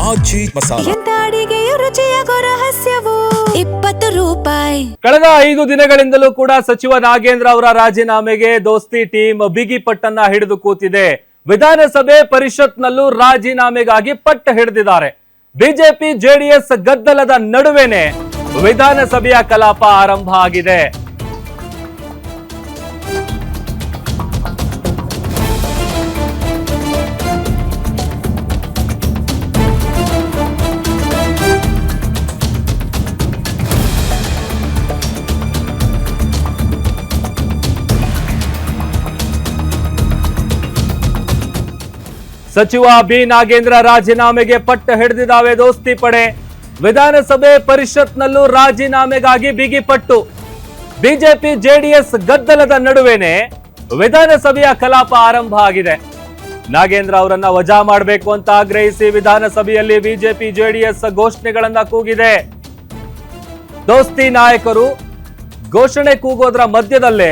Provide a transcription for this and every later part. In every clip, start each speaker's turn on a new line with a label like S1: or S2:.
S1: ಆಜಿ ಮಸಾಲ.
S2: ಎಂತ ಅಡಿಗೆಯ ರುಚಿಯಾಗೋ ರಹಸ್ಯವು 20 ರೂಪಾಯಿ.
S3: ಕಳೆದ 5 ದಿನಗಳಿಂದಲೂ ಕೂಡ ಸಚಿವ ನಾಗೇಂದ್ರ ಅವರ ರಾಜೀನಾಮೆಗೆ ದೋಸ್ತಿ ಟೀಮ್ ಬಿಗಿ ಪಟ್ಟನ್ನ ಹಿಡಿದು ಕೂತಿದೆ. ವಿಧಾನಸಭೆ ಪರಿಷತ್ನಲ್ಲೂ ರಾಜೀನಾಮೆಗಾಗಿ ಪಟ್ಟು ಹಿಡಿದಿದ್ದಾರೆ. ಬಿಜೆಪಿ ಜೆಡಿಎಸ್ ಗದ್ದಲದ ನಡುವೆನೆ ವಿಧಾನಸಭೆಯ ಕಲಾಪ ಆರಂಭ ಆಗಿದೆ. ಸಚಿವ ಬಿ ನಾಗೇಂದ್ರ ರಾಜೀನಾಮೆಗೆ ಪಟ್ಟು ಹಿಡಿದಿದ್ದಾವೆ ದೋಸ್ತಿ ಪಡೆ. ವಿಧಾನಸಭೆ ಪರಿಷತ್ನಲ್ಲೂ ರಾಜೀನಾಮೆಗಾಗಿ ಬಿಗಿಪಟ್ಟು. ಬಿಜೆಪಿ ಜೆಡಿಎಸ್ ಗದ್ದಲದ ನಡುವೆನೆ ವಿಧಾನಸಭೆಯ ಕಲಾಪ ಆರಂಭ ಆಗಿದೆ. ನಾಗೇಂದ್ರ ಅವರನ್ನ ವಜಾ ಮಾಡಬೇಕು ಅಂತ ಆಗ್ರಹಿಸಿ ವಿಧಾನಸಭೆಯಲ್ಲಿ ಬಿಜೆಪಿ ಜೆಡಿಎಸ್ ಘೋಷಣೆಗಳನ್ನ ಕೂಗಿದೆ. ದೋಸ್ತಿ ನಾಯಕರು ಘೋಷಣೆ ಕೂಗೋದ್ರ ಮಧ್ಯದಲ್ಲೇ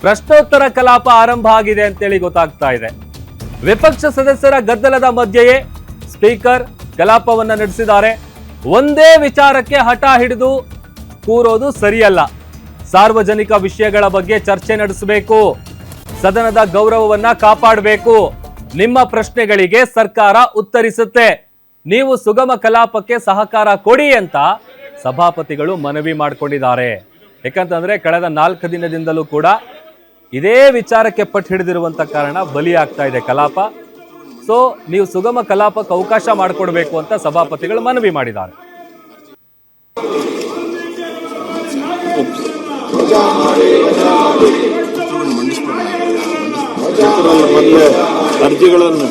S3: ಪ್ರಶ್ನೋತ್ತರ ಕಲಾಪ ಆರಂಭ ಆಗಿದೆ ಅಂತೇಳಿ ಗೊತ್ತಾಗ್ತಾ ಇದೆ. ವಿಪಕ್ಷ ಸದಸ್ಯರ ಗದ್ದಲದ ಮಧ್ಯೆಯೇ ಸ್ಪೀಕರ್ ಕಲಾಪವನ್ನ ನಡೆಸಿದ್ದಾರೆ. ಒಂದೇ ವಿಚಾರಕ್ಕೆ ಹಠ ಹಿಡಿದು ಕೂರೋದು ಸರಿಯಲ್ಲ. ಸಾರ್ವಜನಿಕ ವಿಷಯಗಳ ಬಗ್ಗೆ ಚರ್ಚೆ ನಡೆಸಬೇಕು. ಸದನದ ಗೌರವವನ್ನ ಕಾಪಾಡಬೇಕು. ನಿಮ್ಮ ಪ್ರಶ್ನೆಗಳಿಗೆ ಸರ್ಕಾರ ಉತ್ತರಿಸುತ್ತೆ. ನೀವು ಸುಗಮ ಕಲಾಪಕ್ಕೆ ಸಹಕಾರ ಕೊಡಿ ಅಂತ ಸಭಾಪತಿಗಳು ಮನವಿ ಮಾಡಿಕೊಂಡಿದ್ದಾರೆ. ಯಾಕಂತಂದ್ರೆ ಕಳೆದ 4 ದಿನದಿಂದಲೂ ಕೂಡ ಇದೇ ವಿಚಾರಕ್ಕೆ ಪಟ್ಟು ಹಿಡಿದಿರುವಂತ ಕಾರಣ ಬಲಿಯಾಗ್ತಾ ಇದೆ ಕಲಾಪ. ಸೊ ನೀವು ಸುಗಮ ಕಲಾಪಕ್ಕೆ ಅವಕಾಶ ಮಾಡಿಕೊಡ್ಬೇಕು ಅಂತ ಸಭಾಪತಿಗಳು ಮನವಿ ಮಾಡಿದ್ದಾರೆ.
S4: ಅರ್ಜಿಗಳನ್ನು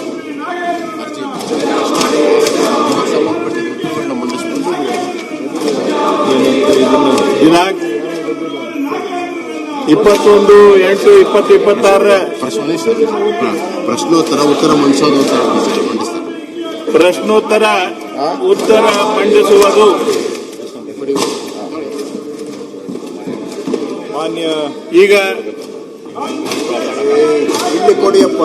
S4: ದಿನಾಂಕ 21/8/2026
S5: ಪ್ರಶ್ನೋತ್ತರ ಉತ್ತರ ಮಂಡಿಸೋದು
S4: ಪ್ರಶ್ನೋತ್ತರ ಉತ್ತರ ಮಂಡಿಸುವುದು. ಮಾನ್ಯ ಈಗ
S5: ಇಲ್ಲಿ ಕೊಡಿಯಪ್ಪ.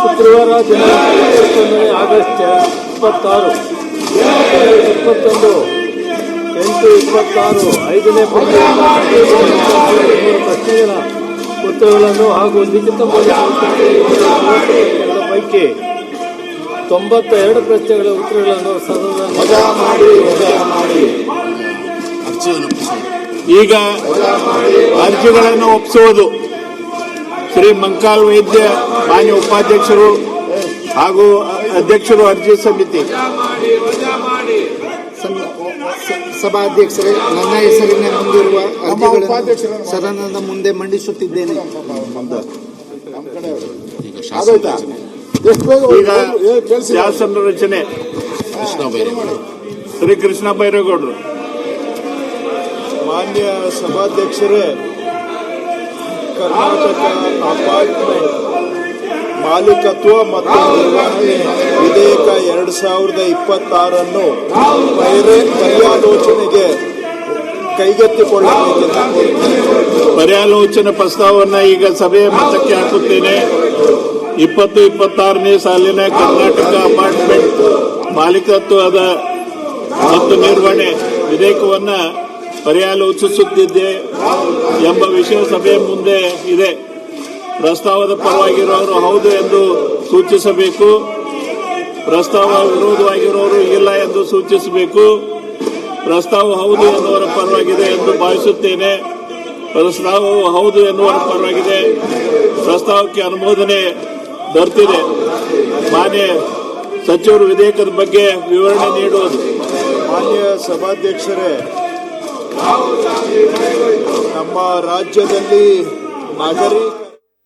S6: ಶುಕ್ರವಾರ ದಿನಾಂಕ 21 ಆಗಸ್ಟ್ 2026 21/8/2026 5ನೇ ಪ್ರಶ್ನೆಗಳ ಉತ್ತರಗಳನ್ನು ಹಾಗೂ ಲಿಖಿತ ಪೈಕಿ 92 ಪ್ರಶ್ನೆಗಳ ಉತ್ತರಗಳನ್ನು
S4: ವಜಾ ಮಾಡಿ. ಈಗ ಅರ್ಜಿಗಳನ್ನು ಒಪ್ಪಿಸುವುದು. ಶ್ರೀ ಮಂಕಾಲ್ ವೈದ್ಯ ಮಾನ್ಯ ಉಪಾಧ್ಯಕ್ಷರು ಹಾಗೂ ಅಧ್ಯಕ್ಷರು ಅರ್ಜಿ ಸಮಿತಿ.
S7: ಸಭಾಧ್ಯಕ್ಷರೇ, ನನ್ನ ಹೆಸರಿನ ಮುಂದಿರುವ ಅರ್ಜಿಗಳನ್ನು ಸದನದ ಮುಂದೆ ಮಂಡಿಸುತ್ತಿದ್ದೇನೆ.
S4: ಈಗ ಶಾಸನ ರಚನೆ ಶ್ರೀ ಕೃಷ್ಣ ಬೈರೇಗೌಡರು. ಮಾನ್ಯ ಸಭಾಧ್ಯಕ್ಷರೇ, ಕರ್ನಾಟಕ ಅಪಾರ್ಟ್ಮೆಂಟ್ ಮಾಲೀಕತ್ವ ಮತ್ತು ನಿರ್ವಹಣೆ ವಿಧೇಯಕ 2026 ಪರ್ಯಾಲೋಚನೆಗೆ ಕೈಗೆತ್ತಿಕೊಳ್ಳಬೇಕೆಂದು ಪರ್ಯಾಲೋಚನೆ ಪ್ರಸ್ತಾವವನ್ನು ಈಗ ಸಭೆಯ ಮತಕ್ಕೆ ಹಾಕುತ್ತೇನೆ. 2026ನೇ ಸಾಲಿನ ಕರ್ನಾಟಕ ಅಪಾರ್ಟ್ಮೆಂಟ್ ಮಾಲೀಕತ್ವದ ಮತ್ತು ನಿರ್ವಹಣೆ ವಿಧೇಯಕವನ್ನ ಪರ್ಯಾಲೋಚಿಸುತ್ತಿದೆ ಎಂಬ ವಿಷಯ ಸಭೆಯ ಮುಂದೆ ಇದೆ. ಪ್ರಸ್ತಾವದ ಪರವಾಗಿರೋರು ಹೌದು ಎಂದು ಸೂಚಿಸಬೇಕು. ಪ್ರಸ್ತಾವ ವಿರೋಧವಾಗಿರೋರು ಇಲ್ಲ ಎಂದು ಸೂಚಿಸಬೇಕು. ಪ್ರಸ್ತಾವ ಹೌದು ಎನ್ನುವರ ಪರವಾಗಿದೆ ಎಂದು ಭಾವಿಸುತ್ತೇನೆ. ಪ್ರಸ್ತಾವವು ಹೌದು ಎನ್ನುವರ ಪರವಾಗಿದೆ. ಪ್ರಸ್ತಾವಕ್ಕೆ ಅನುಮೋದನೆ ದೊರೆತಿದೆ. ಮಾನ್ಯ ಸಚಿವರು ವಿಧೇಯಕದ ಬಗ್ಗೆ ವಿವರಣೆ ನೀಡುವುದು. ಮಾನ್ಯ ಸಭಾಧ್ಯಕ್ಷರೇ, ನಮ್ಮ ರಾಜ್ಯದಲ್ಲಿ ನಾಗರಿಕ